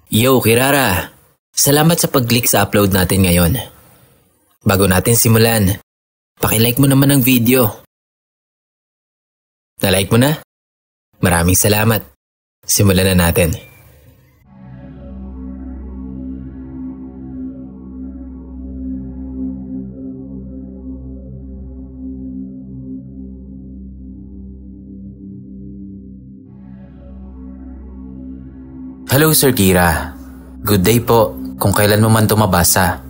Yo, Kirara! Salamat sa pag-click sa upload natin ngayon. Bago natin simulan, paki-like mo naman ang video. Na-like mo na? Maraming salamat. Simulan na natin. Hello Sir Kira. Good day po kung kailan mo man ito mabasa.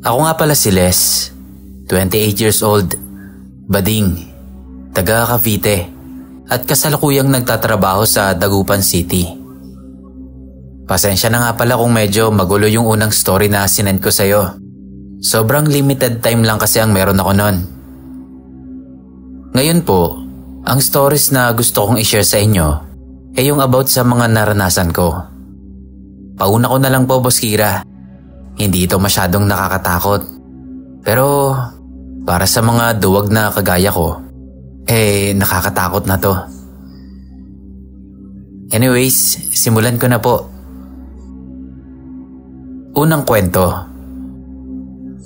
Ako nga pala si Les, 28 years old, bading, taga Cavite, at kasalukuyang nagtatrabaho sa Dagupan City. Pasensya na nga pala kung medyo magulo yung unang story na sinend ko sa'yo. Sobrang limited time lang kasi ang meron ako nun. Ngayon po, ang stories na gusto kong i-share sa inyo ay yung about sa mga naranasan ko. Pauna ko na lang po, Boss Kira. Hindi ito masyadong nakakatakot. Pero para sa mga duwag na kagaya ko, nakakatakot na to. Anyways, simulan ko na po. Unang kwento.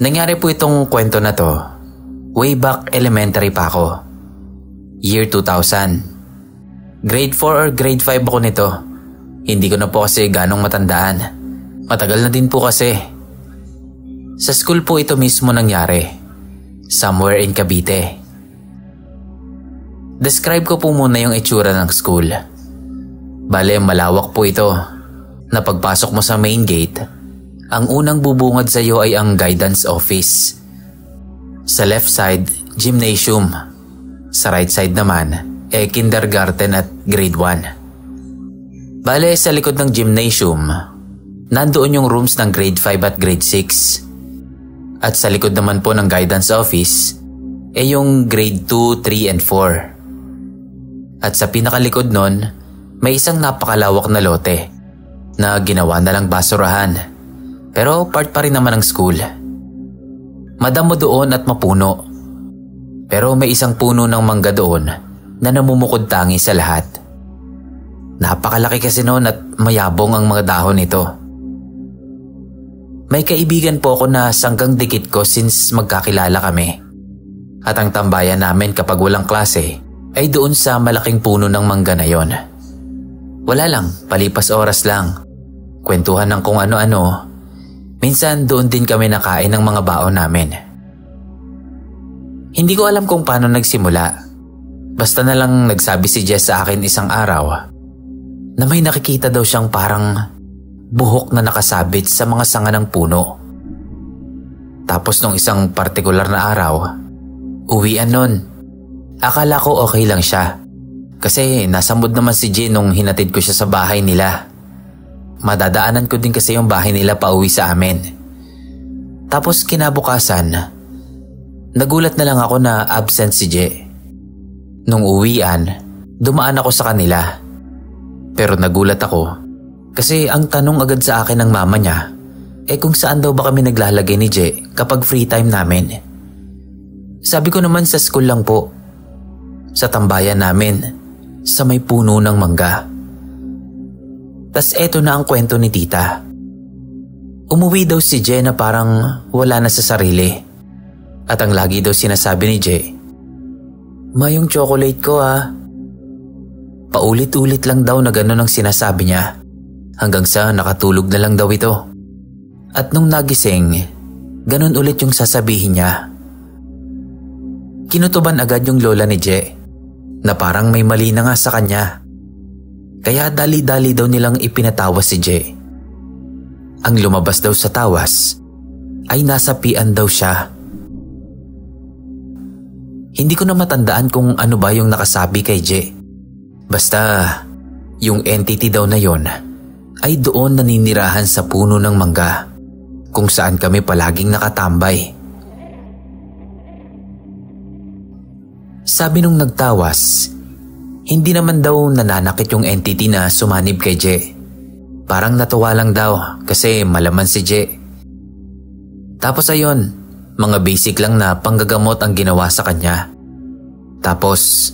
Nangyari po itong kwento na to way back elementary pa ako. Year 2000. Grade 4 or grade 5 ako nito. Hindi ko na po kasi ganong matandaan. Matagal na din po kasi. Sa school po ito mismo nangyari. Somewhere in Cavite. Describe ko po muna yung itsura ng school. Bale, malawak po ito. Na pagpasok mo sa main gate, ang unang bubungad sa iyo ay ang guidance office. Sa left side, gymnasium. Sa right side naman, kindergarten at grade 1. Bale, sa likod ng gymnasium, nandoon yung rooms ng grade 5 at grade 6. At sa likod naman po ng guidance office, yung grade 2, 3, and 4. At sa pinakalikod nun, may isang napakalawak na lote na ginawa na lang basurahan. Pero part pa rin naman ng school. Madamo doon at mapuno. Pero may isang puno ng mangga doon na namumukod tangi sa lahat. Napakalaki kasi noon at mayabong ang mga dahon nito. May kaibigan po ako na sanggang dikit ko since magkakilala kami. At ang tambayan namin kapag walang klase ay doon sa malaking puno ng mangga na yon. Wala lang, palipas oras lang. Kwentuhan ng kung ano-ano. Minsan doon din kami nakain ng mga baon namin. Hindi ko alam kung paano nagsimula. Basta na lang nagsabi si Jess sa akin isang araw na may nakikita daw siyang parang buhok na nakasabit sa mga sanga ng puno. Tapos nung isang partikular na araw, uwian nun. Akala ko okay lang siya kasi nasa mood naman si Jen nung hinatid ko siya sa bahay nila. Madadaanan ko din kasi yung bahay nila pauwi sa amin. Tapos kinabukasan, nagulat na lang ako na absent si Jen. Nung uwian, dumaan ako sa kanila. Pero nagulat ako kasi ang tanong agad sa akin ng mama niya kung saan daw ba kami naglalagay ni Je kapag free time namin. Sabi ko naman sa school lang po. Sa tambayan namin, sa may puno ng mangga. Tas eto na ang kwento ni tita. Umuwi daw si Je na parang wala na sa sarili. At ang lagi daw sinasabi ni Je, "Ma, yung chocolate ko ha." Paulit-ulit lang daw na gano'n ang sinasabi niya hanggang sa nakatulog na lang daw ito. At nung nagising, gano'n ulit yung sasabihin niya. Kinutuban agad yung lola ni Je na parang may mali na nga sa kanya. Kaya dali-dali daw nilang ipinatawas si Je. Ang lumabas daw sa tawas ay nasapian daw siya. Hindi ko na matandaan kung ano ba yung nakasabi kay Je. Basta, yung entity daw na yon ay doon naninirahan sa puno ng mangga kung saan kami palaging nakatambay. Sabi nung nagtawas, hindi naman daw nananakit yung entity na sumanib kay Je. Parang natuwa lang daw kasi malaman si Je. Tapos ayon, mga basic lang na panggagamot ang ginawa sa kanya. Tapos,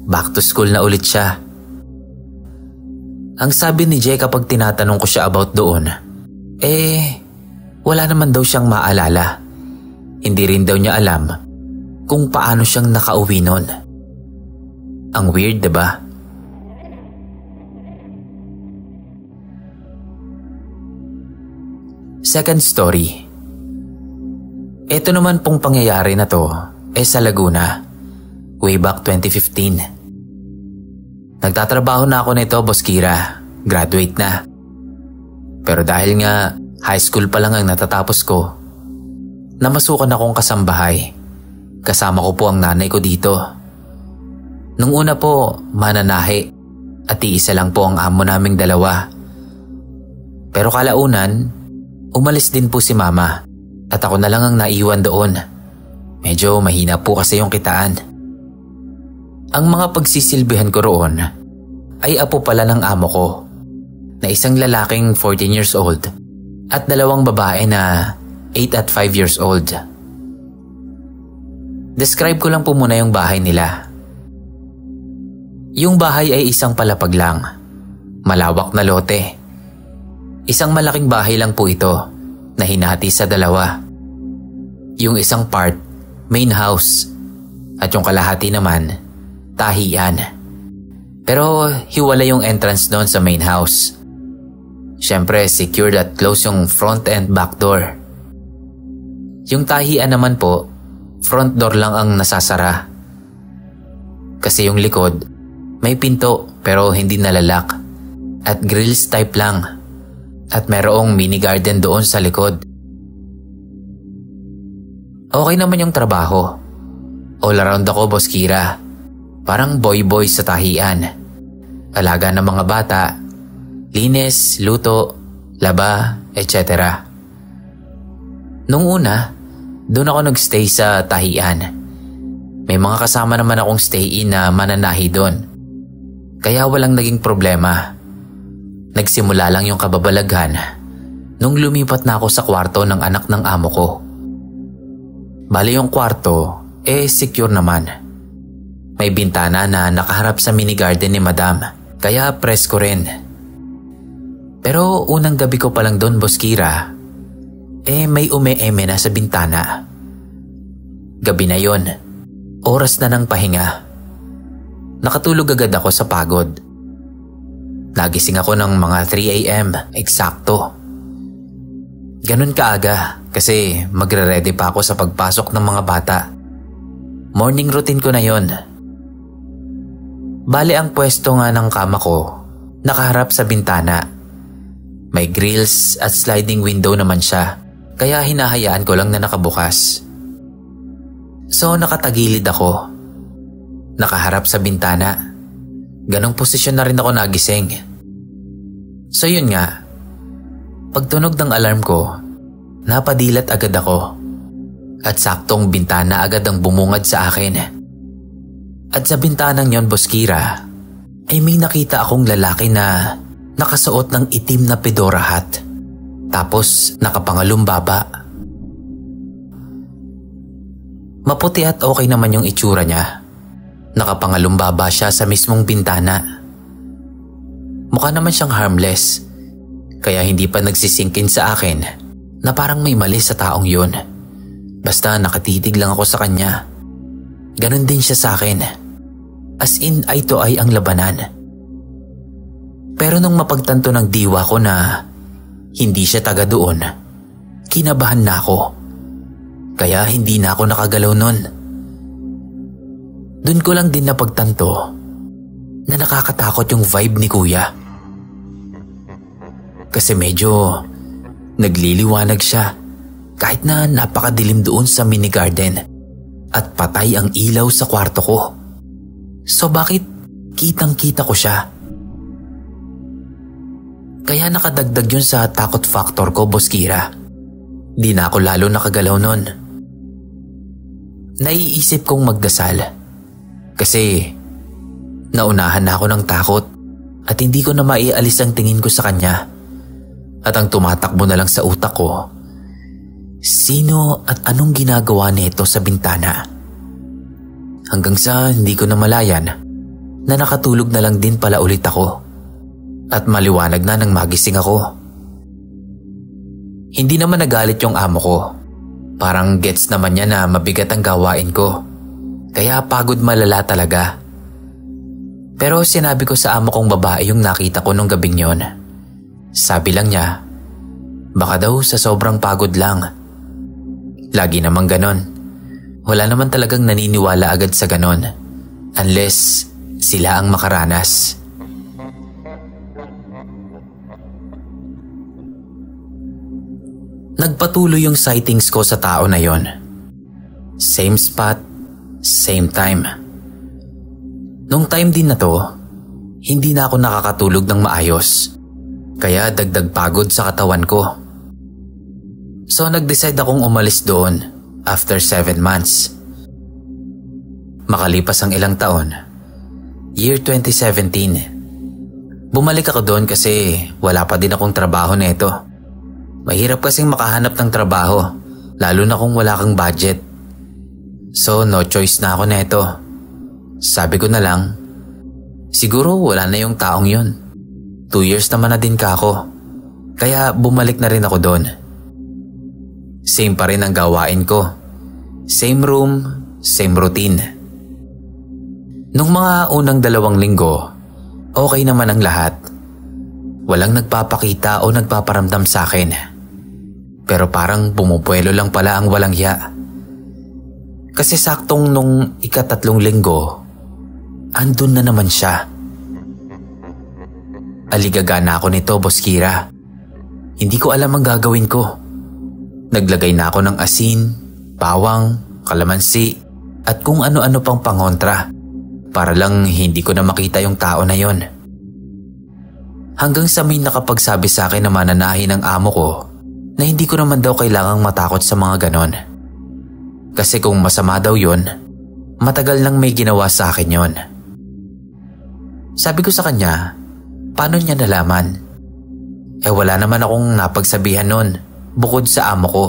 back to school na ulit siya. Ang sabi ni Jay kapag tinatanong ko siya about doon, wala naman daw siyang maalala. Hindi rin daw niya alam kung paano siyang nakauwi nun. Ang weird, diba? Second story. Ito naman pong pangyayari na to sa Laguna, way back 2015. Nagtatrabaho na ako nito, Boss Kira. Graduate na. Pero dahil nga high school pa lang ang natatapos ko, namasukan akong kasambahay. Kasama ko po ang nanay ko dito. Nung una po, mananahi at iisa lang po ang amo naming dalawa. Pero kalaunan, umalis din po si mama at ako na lang ang naiwan doon. Medyo mahina po kasi yung kitaan. Ang mga pagsisilbihan ko roon ay apo pala ng amo ko na isang lalaking 14 years old at dalawang babae na 8 at 5 years old. Describe ko lang po muna yung bahay nila. Yung bahay ay isang palapag lang, malawak na lote. Isang malaking bahay lang po ito na hinati sa dalawa. Yung isang part, main house, at yung kalahati naman, tahian. Pero hiwala yung entrance doon sa main house. Siyempre, secured at close yung front and back door. Yung tahian naman po, front door lang ang nasasara. Kasi yung likod, may pinto pero hindi nalalak at grills type lang. At merong mini garden doon sa likod. Okay naman yung trabaho. All around ako, Boss Kira. Parang boy-boy sa tahian. Alaga ng mga bata, linis, luto, laba, etc. Nung una, doon ako nagstay sa tahian. May mga kasama naman akong stay-in na mananahi doon. Kaya walang naging problema. Nagsimula lang yung kababalaghan nung lumipat na ako sa kwarto ng anak ng amo ko. Bali yung kwarto, secure naman. May bintana na nakaharap sa mini garden ni Madam, kaya presko rin. Pero unang gabi ko pa lang doon, Boss Kira, may ume-eme na sa bintana. Gabi na yon, oras na ng pahinga. Nakatulog agad ako sa pagod. Nagising ako ng mga 3 a.m. eksakto. Ganun kaaga kasi magre-ready pa ako sa pagpasok ng mga bata. Morning routine ko na yon. Bale ang pwesto nga ng kama ko, nakaharap sa bintana. May grills at sliding window naman siya, kaya hinahayaan ko lang na nakabukas. So nakatagilid ako, nakaharap sa bintana. Ganong posisyon na rin ako nagising. So yun nga, pagtunog ng alarm ko, napadilat agad ako. At saktong bintana agad ang bumungad sa akin. At sa bintanang yon, Boss Kira, ay may nakita akong lalaki na nakasuot ng itim na fedora hat. Tapos nakapangalumbaba. Maputi at okay naman yung itsura niya. Nakapangalumbaba siya sa mismong bintana. Mukha naman siyang harmless, kaya hindi pa nagsisingkin sa akin na parang may mali sa taong yun. Basta nakatitig lang ako sa kanya. Ganon din siya sa akin. As in, eye to eye ang labanan. Pero nung mapagtanto ng diwa ko na hindi siya taga doon, kinabahan na ako. Kaya hindi na ako nakagalaw nun. Doon ko lang din napagtanto na nakakatakot yung vibe ni Kuya. Kasi medyo nagliliwanag siya kahit na napakadilim doon sa mini garden at patay ang ilaw sa kwarto ko. So bakit kitang-kita ko siya? Kaya nakadagdag yun sa takot factor ko, Boss Kira. Di na ako lalo nakagalaw nun. Naiisip kong magdasal. Kasi naunahan na ako ng takot at hindi ko na maialis ang tingin ko sa kanya. At ang tumatakbo na lang sa utak ko, sino at anong ginagawa nito sa bintana? Hanggang sa hindi ko na malayan na nakatulog na lang din pala ulit ako. at maliwanag na nang magising ako. Hindi naman nagalit yung amo ko. Parang gets naman niya na mabigat ang gawain ko. Kaya pagod malala talaga. Pero sinabi ko sa amo kong babae yung nakita ko nung gabing yon. Sabi lang niya, baka daw sa sobrang pagod lang. Lagi namang ganon. Wala naman talagang naniniwala agad sa ganon. Unless sila ang makaranas. Nagpatuloy yung sightings ko sa tao na yon. Same spot, same time. Nung time din na to, hindi na ako nakakatulog ng maayos. Kaya dagdag pagod sa katawan ko. So nag-decide akong umalis doon after 7 months. Makalipas ang ilang taon, year 2017, bumalik ako doon kasi wala pa din akong trabaho neto. Mahirap kasing makahanap ng trabaho, lalo na kung wala kang budget. So no choice na ako neto. Sabi ko na lang, siguro wala na yung taong yun. 2 years naman na din ka ako. Kaya bumalik na rin ako doon. Same pa rin ang gawain ko. Same room, same routine. Nung mga unang 2 linggo, okay naman ang lahat. Walang nagpapakita o nagpaparamdam sa akin. Pero parang pumupuelo lang pala ang walang hiya. Kasi saktong nung ika-3 linggo, andun na naman siya. Aligaga na ako nito, Boss Kira. Hindi ko alam ang gagawin ko. Naglagay na ako ng asin, bawang, kalamansi, at kung ano-ano pang pangontra para lang hindi ko na makita yung tao na yon. Hanggang sa may nakapagsabi sa akin na mananahin ng amo ko na hindi ko naman daw kailangang matakot sa mga ganon. Kasi kung masama daw yon, matagal nang may ginawa sa akin yon. Sabi ko sa kanya, paano niya nalaman? Wala naman akong napagsabihan nun bukod sa amo ko.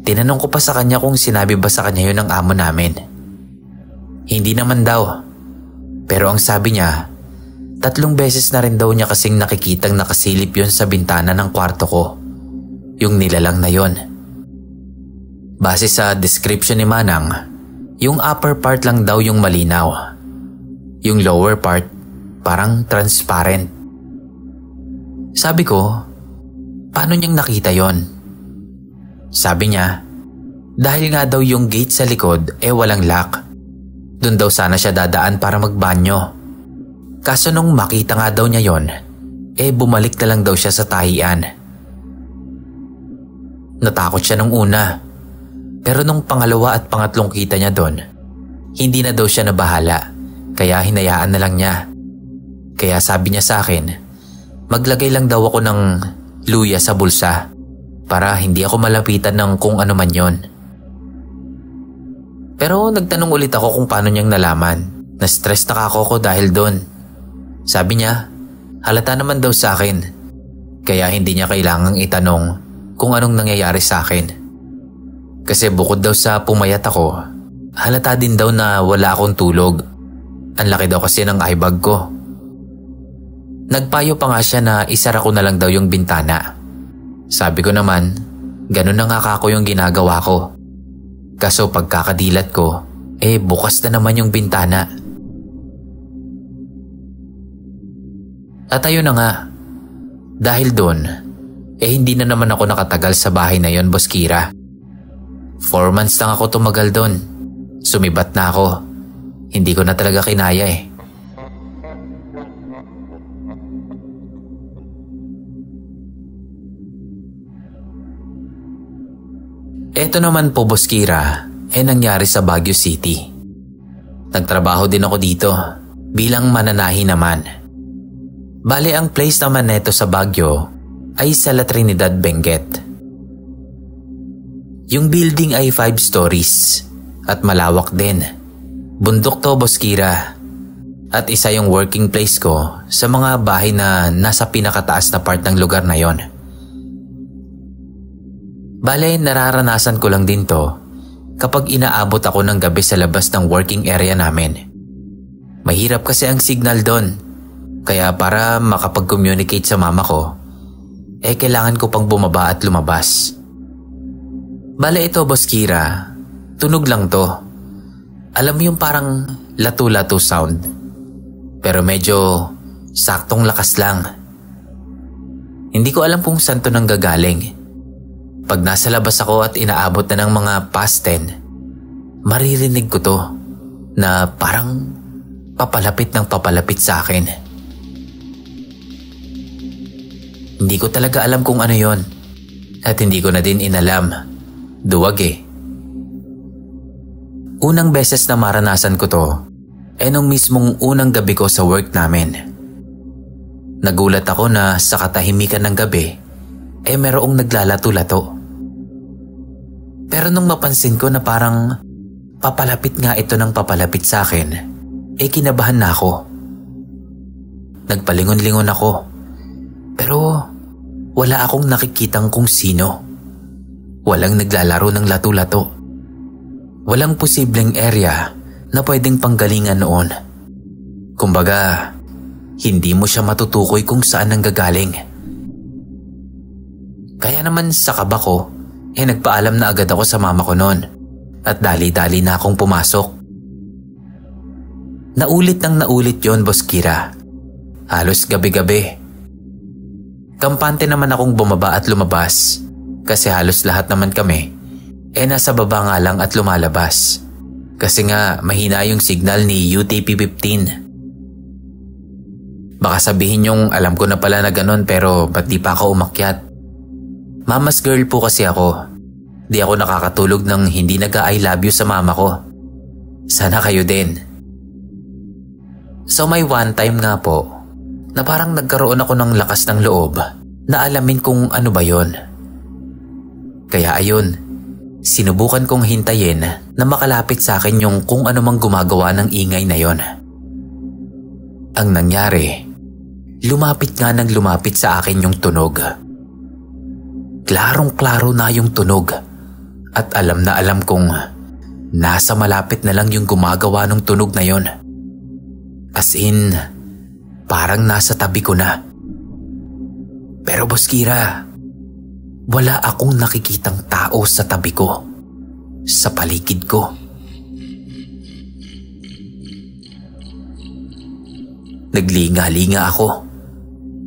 Tinanong ko pa sa kanya kung sinabi ba sa kanya yun ng amo namin. Hindi naman daw. Pero ang sabi niya, 3 beses na rin daw niya kasing nakikitang nakasilip yun sa bintana ng kwarto ko. Yung nilalang na yun. Base sa description ni Manang, yung upper part lang daw yung malinaw. Yung lower part, parang transparent. Sabi ko, paano niyang nakita yon? Sabi niya, dahil nga daw yung gate sa likod walang lock. Doon daw sana siya dadaan para magbanyo. Kaso nung makita nga daw niya yon, bumalik na lang daw siya sa tahian. Natakot siya nung una. Pero nung pangalawa at pangatlong kita niya doon, hindi na daw siya nabahala. Kaya hinayaan na lang niya. Kaya sabi niya sa akin, maglagay lang daw ako ng luya sa bulsa para hindi ako malapitan ng kung ano man yon. Pero nagtanong ulit ako kung paano niyang nalaman. Na-stress na ako dahil doon. Sabi niya, halata naman daw sa akin. Kaya hindi niya kailangang itanong kung anong nangyayari sa akin. Kasi bukod daw sa pumayat ako, halata din daw na wala akong tulog. Ang laki daw kasi ng eye bag ko. Nagpayo pa nga siya na isara ko na lang daw yung bintana. Sabi ko naman, ganun na nga ako yung ginagawa ko. Kaso pagkakadilat ko, bukas na naman yung bintana. At ayun na nga, dahil doon, hindi na naman ako nakatagal sa bahay na yon, Boss Kira. 4 months lang ako tumagal doon. Sumibat na ako. Hindi ko na talaga kinaya Eto naman po, Boss Kira, nangyari sa Baguio City. Nagtrabaho din ako dito bilang mananahi naman. Bale ang place naman neto sa Baguio ay sa La Trinidad, Benguet. Yung building ay 5 stories at malawak din. Bundok to, Boss Kira. At isa yung working place ko sa mga bahay na nasa pinakataas na part ng lugar na yon. Bale, nararanasan ko lang din to kapag inaabot ako ng gabi sa labas ng working area namin. Mahirap kasi ang signal doon. Kaya para makapag-communicate sa mama ko, kailangan ko pang bumaba at lumabas. Bale ito, Boss Kira, tunog lang to. Alam mo yung parang latu-latu sound. Pero medyo saktong lakas lang. Hindi ko alam kung saan to nanggagaling. Pag nasa labas ako at inaabot na ng mga past 10, maririnig ko to na parang papalapit ng papalapit sa akin. Hindi ko talaga alam kung ano yon at hindi ko na din inalam. Duwag eh. Unang beses na maranasan ko to nung mismong unang gabi ko sa work namin. Nagulat ako na sa katahimikan ng gabi merong naglalato-lato. Pero nung mapansin ko na parang papalapit nga ito ng papalapit sa akin, kinabahan na ako. Nagpalingon-lingon ako. Pero wala akong nakikitang kung sino. Walang naglalaro ng lato-lato. Walang posibleng area na pwedeng panggalingan noon. Kumbaga, hindi mo siya matutukoy kung saan nanggagaling. Kaya naman sa kaba ko, nagpaalam na agad ako sa mama ko noon at dali-dali na akong pumasok. Naulit nang naulit yon, Boss Kira. Halos gabi-gabi. Kampante naman akong bumaba at lumabas kasi halos lahat naman kami nasa baba nga lang at lumalabas. Kasi nga mahina yung signal ni UTP-15. Baka sabihin yung alam ko na pala na ganun pero ba't di pa ako umakyat? Mama's girl po kasi ako. Di ako nakakatulog ng hindi nag-I love you sa mama ko. Sana kayo din. So may one time nga po na parang nagkaroon ako ng lakas ng loob na alamin kung ano ba yon. Kaya ayun, sinubukan kong hintayin na makalapit sa akin yung kung ano mang gumagawa ng ingay na yon. Ang nangyari, lumapit nga nang lumapit sa akin yung tunog. Klarong-klaro na yung tunog at alam na alam kong nasa malapit na lang yung gumagawa ng tunog na yon. As in, parang nasa tabi ko na. Pero Boss Kira, wala akong nakikitang tao sa tabi ko, sa paligid ko. Naglinga-linga ako.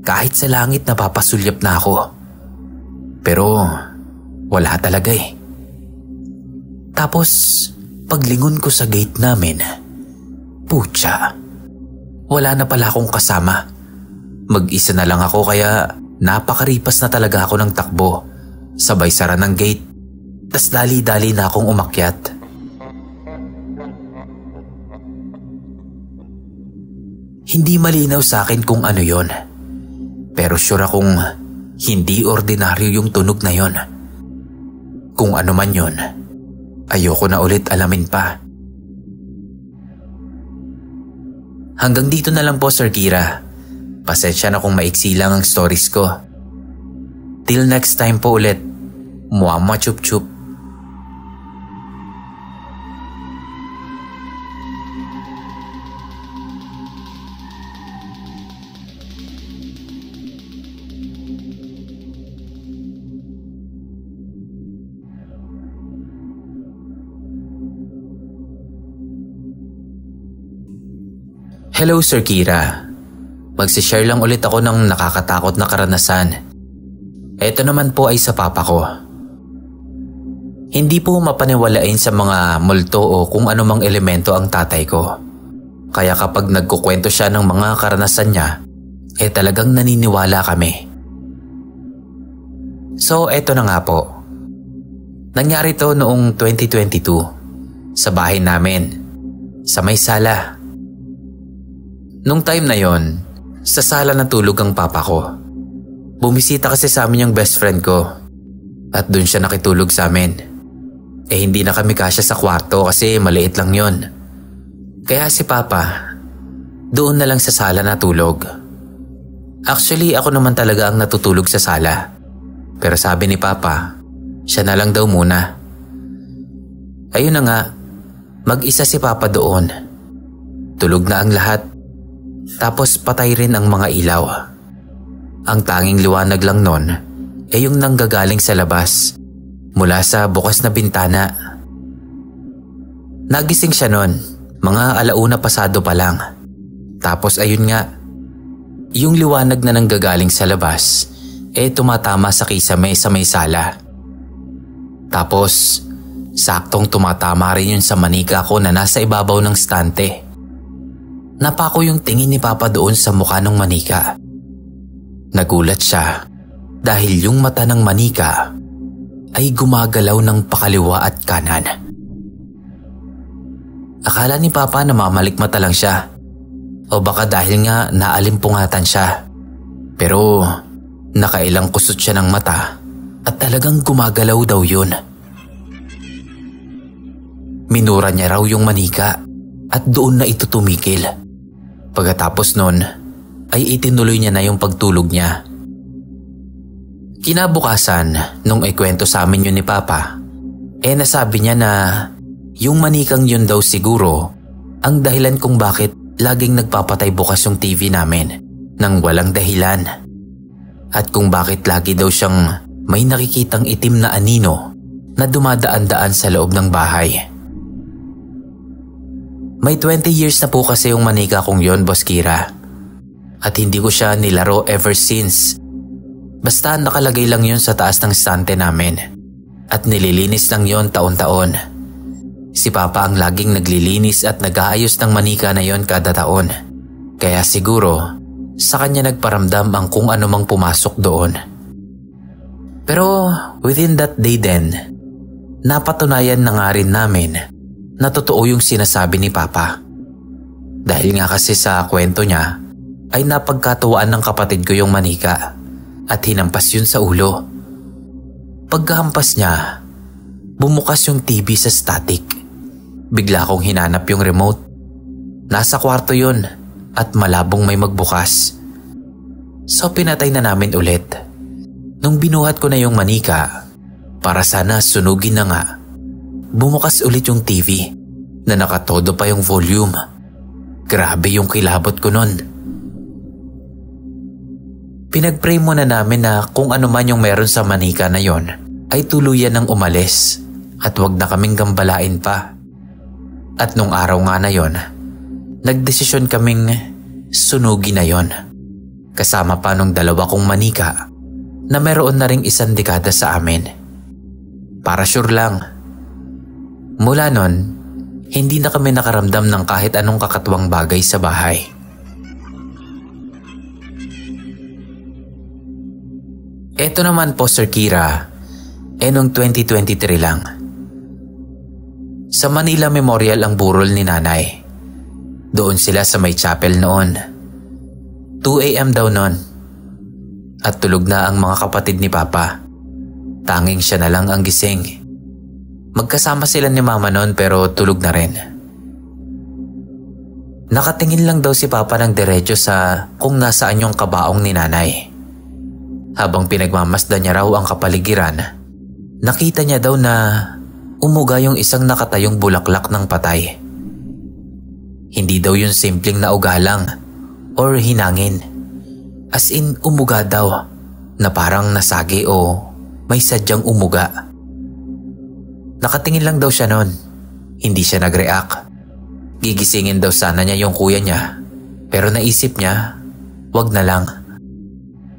Kahit sa langit napapasulyap na ako. Pero wala talaga eh. Tapos paglingon ko sa gate namin, putya, wala na pala akong kasama. Mag-isa na lang ako kaya napakaripas na talaga ako ng takbo. Sabay sara ng gate. Tas dali-dali na akong umakyat. Hindi malinaw sa akin kung ano yon. Pero sure akong hindi ordinaryo yung tunog na yon. Kung ano man yon, ayoko na ulit alamin pa. Hanggang dito na lang po, Sir Kira. Pasensya na kung maiksi lang ang stories ko. Till next time po ulit. Muamma chup chup. Hello, Sir Kira. Magsishare lang ulit ako ng nakakatakot na karanasan. Ito naman po ay sa papa ko. Hindi po mapaniwalain sa mga multo o kung anumang elemento ang tatay ko. Kaya kapag nagkukwento siya ng mga karanasan niya, talagang naniniwala kami. So eto na nga po. Nangyari to noong 2022 sa bahay namin, sa may sala. Nung time na yon, sa sala natulog ang papa ko. Bumisita kasi sa amin yung best friend ko at dun siya nakitulog sa amin. Hindi na kami kasya sa kwarto kasi maliit lang yon. Kaya si papa, doon na lang sa sala natulog. Actually ako naman talaga ang natutulog sa sala. Pero sabi ni papa, siya na lang daw muna. Ayun na nga, mag-isa si papa doon. Tulog na ang lahat. Tapos patay rin ang mga ilaw. Ang tanging liwanag lang nun ay yung nanggagaling sa labas mula sa bukas na bintana. Nagising siya nun, mga 1:00 pasado pa lang. Tapos ayun nga, yung liwanag na nanggagaling sa labas tumatama sa kisame sa may sala. Tapos saktong tumatama rin yun sa manika ko na nasa ibabaw ng stante. Napako yung tingin ni Papa doon sa mukha ng manika. Nagulat siya dahil yung mata ng manika ay gumagalaw ng pakaliwa at kanan. Akala ni Papa na mamalikmata lang siya o baka dahil nga naalimpungatan siya. Pero nakailang kusot siya ng mata at talagang gumagalaw daw yun. Minura niya raw yung manika at doon na ito tumigil. Pagkatapos nun ay itinuloy niya na yung pagtulog niya. Kinabukasan, nung ikwento sa amin yun ni Papa, nasabi niya na yung manikang yun daw siguro ang dahilan kung bakit laging nagpapatay bukas yung TV namin nang walang dahilan. At kung bakit lagi daw siyang may nakikitang itim na anino na dumadaan-daan sa loob ng bahay. May 20 years na po kasi yung manika kong yon, Boss Kira. At hindi ko siya nilaro ever since. Basta nakalagay lang yon sa taas ng stante namin. At nililinis lang yon taon-taon. Si Papa ang laging naglilinis at nag-aayos ng manika na yon kada taon. Kaya siguro, sa kanya nagparamdam ang kung anumang pumasok doon. Pero within that day din, napatunayan na nga rin namin na totoo yung sinasabi ni Papa. Dahil nga kasi sa kwento niya ay napagkatuwaan ng kapatid ko yung manika at hinampas yun sa ulo. Pagkahampas niya, bumukas yung TV sa static. Bigla kong hinanap yung remote. Nasa kwarto yun at malabong may magbukas. So pinatay na namin ulit. Nung binuhat ko na yung manika para sana sunugin na nga, bumukas ulit yung TV na nakatodo pa yung volume. Grabe yung kilabot ko nun. Pinag-pray muna namin na kung ano man yung meron sa manika na yon ay tuluyan ng umalis at wag na kaming gambalain pa. At nung araw nga na yon, nagdesisyon kaming sunugin na yon. Kasama pa nung 2 kong manika na meron na ring 1 dekada sa amin. Para sure lang. Mula nun, hindi na kami nakaramdam ng kahit anong kakatuwang bagay sa bahay. Eto naman po, Sir Kira, nung 2023 lang. Sa Manila Memorial ang burol ni Nanay. Doon sila sa may chapel noon. 2 AM daw noon. At tulog na ang mga kapatid ni Papa. Tanging siya na lang ang gising. Magkasama sila ni Mama noon pero tulog na rin. Nakatingin lang daw si Papa ng diretso sa kung nasaan yung kabaong ni Nanay. Habang pinagmamasdan niya raw ang kapaligiran, nakita niya daw na umuga yung isang nakatayong bulaklak ng patay. Hindi daw yun simpleng nauga lang or hinangin. As in umuga daw na parang nasagi o may sadyang umuga. Nakatingin lang daw siya noon. Hindi siya nag-react. Gigisingin daw sana niya yung kuya niya. Pero naisip niya, wag na lang.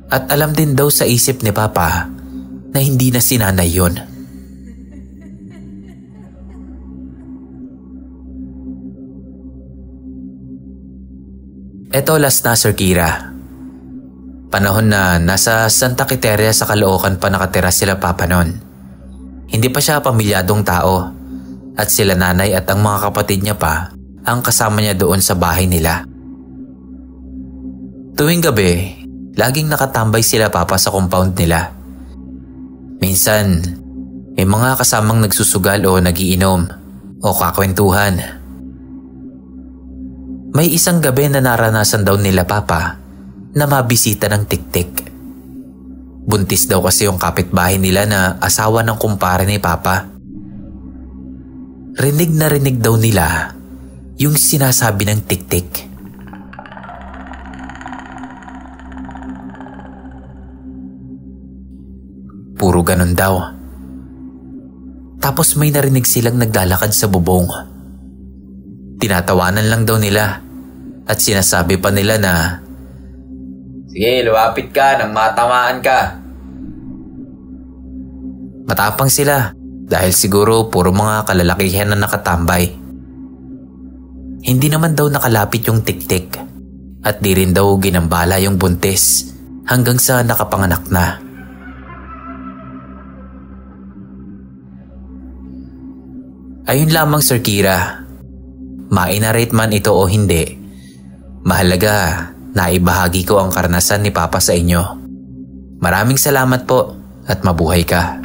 At alam din daw sa isip ni Papa na hindi na si Nanay yun. Eto last na, Sir Kira. Panahon na nasa Santa Quiteria sa Caloocan pa nakatira sila Papa noon. Hindi pa siya pamilyadong tao at sila Nanay at ang mga kapatid niya pa ang kasama niya doon sa bahay nila. Tuwing gabi, laging nakatambay sila Papa sa compound nila. Minsan, may mga kasamang nagsusugal o nagiinom o kakwentuhan. May isang gabi na naranasan daw nila Papa na mabisita ng tiktik. Buntis daw kasi yung kapitbahay nila na asawa ng kumpare ni Papa. Rinig na rinig daw nila yung sinasabi ng tiktik. puro ganun daw. Tapos may narinig silang naglalakad sa bubong. Tinatawanan lang daw nila at sinasabi pa nila na, "Sige, luwapit ka nang matamaan ka." Matapang sila dahil siguro puro mga kalalakihan na nakatambay. Hindi naman daw nakalapit yung tiktik at di rin daw ginambala yung buntis hanggang sa nakapanganak na. Ayun lamang, Sir Kira. Mainarate man ito o hindi, mahalaga na ibahagi ko ang karanasan ni Papa sa inyo. Maraming salamat po at mabuhay ka.